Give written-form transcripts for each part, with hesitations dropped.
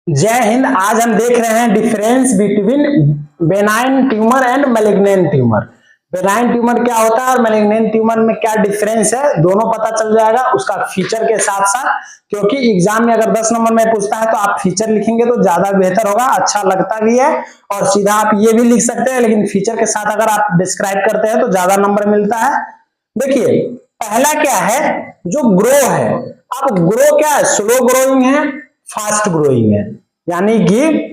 जय हिंद। आज हम देख रहे हैं difference between benign tumour and malignant tumour. Benign tumour क्या होता है और मैलिग्नेंट ट्यूमर में क्या डिफरेंस है, दोनों पता चल जाएगा उसका फीचर के साथ साथ। क्योंकि एग्जाम में अगर 10 नंबर में पूछता है तो आप फीचर लिखेंगे तो ज्यादा बेहतर होगा, अच्छा लगता भी है। और सीधा आप ये भी लिख सकते हैं, लेकिन फीचर के साथ अगर आप डिस्क्राइब करते हैं तो ज्यादा नंबर मिलता है। देखिए, पहला क्या है, जो ग्रो है। अब ग्रो क्या है, स्लो ग्रोइंग है, फास्ट ग्रोइंग है। यानी कि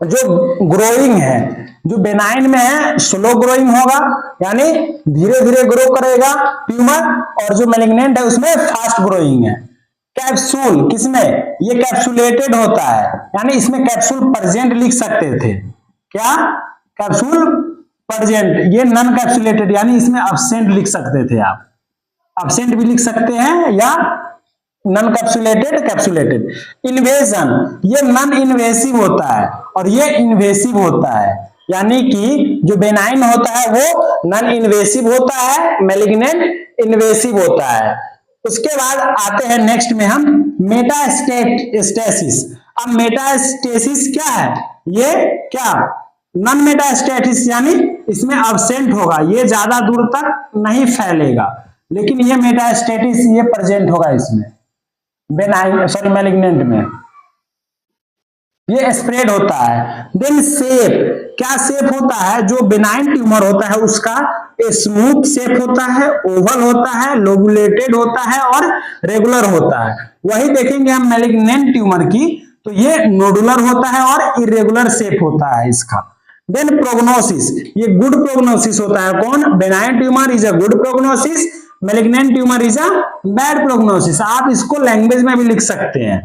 जो ग्रोइंग है, जो बेनाइन में है स्लो ग्रोइंग होगा, यानी धीरे धीरे ग्रो करेगा ट्यूमर। और जो मैलिग्नेंट है उसमें फास्ट ग्रोइंग है। कैप्सूल किसमें, ये कैप्सुलेटेड होता है, यानी इसमें कैप्सूल प्रेजेंट लिख सकते थे। क्या, कैप्सूल प्रेजेंट। ये नॉन कैप्सुलेटेड, यानी इसमें अब्सेंट लिख सकते थे आप, अब्सेंट भी लिख सकते हैं, या नॉन कैप्सुलेटेड, कैप्सुलेटेड। इन्वेजन, ये नॉन इन्वेसिव होता है और ये इन्वेसिव होता है। यानी कि जो बेनाइन होता है वो नॉन इन्वेसिव होता है, मैलिग्नेंट इन्वेसिव होता है। उसके बाद आते हैं नेक्स्ट में हम मेटास्टेसिस। अब मेटास्टेसिस क्या है, ये क्या, नॉन मेटास्टेसिस, यानी इसमें अब्सेंट होगा, ये ज्यादा दूर तक नहीं फैलेगा। लेकिन ये मेटास्टेसिस ये प्रेजेंट होगा इसमें, बेनाइन सॉरी मैलिग्नेंट में, ये स्प्रेड होता है। देन शेप, क्या शेप होता है, जो बेनाइन ट्यूमर होता है उसका स्मूथ शेप होता है, ओवल होता है, लोबुलेटेड होता है और रेगुलर होता है। वही देखेंगे हम मैलिग्नेंट ट्यूमर की, तो ये नोडुलर होता है और इरेगुलर शेप होता है इसका। देन प्रोग्नोसिस, ये गुड प्रोग्नोसिस होता है। कौन, benign tumour is a good prognosis, malignant tumour is a bad prognosis. आप इसको लैंग्वेज में भी लिख सकते हैं।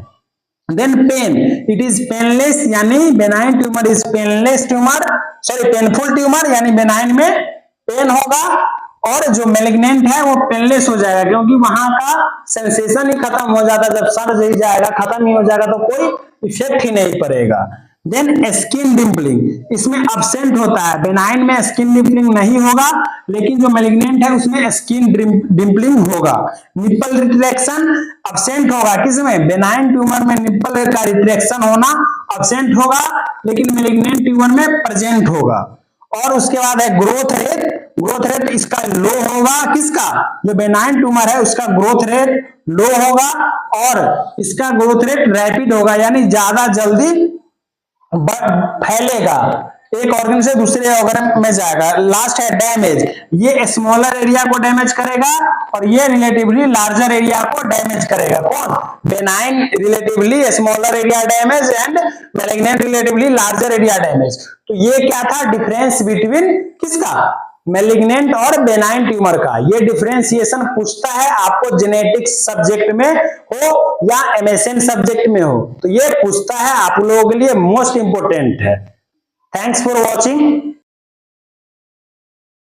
Then pain, it is painless, यानी benign tumour is painless tumour, sorry painful tumour, यानी बेनाइन में पेन होगा और जो मैलिग्नेंट है वो पेनलेस हो जाएगा, क्योंकि वहां का सेंसेशन ही खत्म हो जाता है। जब सर जल जाएगा, खत्म ही हो जाएगा, तो कोई इफेक्ट ही नहीं पड़ेगा। देन स्किन डिम्पलिंग, इसमें अब्सेंट होता है, बेनाइन में स्किन डिम्पलिंग नहीं होगा, लेकिन जो मैलिग्नेंट है उसमें स्किन डिम्पलिंग होगा। निप्पल रिट्रैक्शन अब्सेंट होगा, किसमें, बेनाइन ट्यूमर में निप्पल का रिट्रैक्शन होना अब्सेंट होगा, लेकिन मैलिग्नेंट ट्यूमर में प्रेजेंट होगा। और उसके बाद है ग्रोथ रेट, ग्रोथ रेट इसका लो होगा, किसका, जो बेनाइन ट्यूमर है उसका ग्रोथ रेट लो होगा, और इसका ग्रोथ रेट रैपिड होगा, यानी ज्यादा जल्दी फैलेगा, एक ऑर्गन से दूसरे ऑर्गन में जाएगा। लास्ट है डैमेज, ये स्मॉलर एरिया को डैमेज करेगा और ये रिलेटिवली लार्जर एरिया को डैमेज करेगा। कौन, benign relatively smaller area damage and malignant relatively larger area damage. तो ये क्या था डिफरेंस बिटवीन किसका, मैलिग्नेंट और बेनाइन ट्यूमर का। ये डिफरेंशिएशन पूछता है आपको जेनेटिक्स सब्जेक्ट में हो या एमएसएन सब्जेक्ट में हो, तो ये पूछता है आप लोगों के लिए मोस्ट इंपोर्टेंट है। Thanks for watching.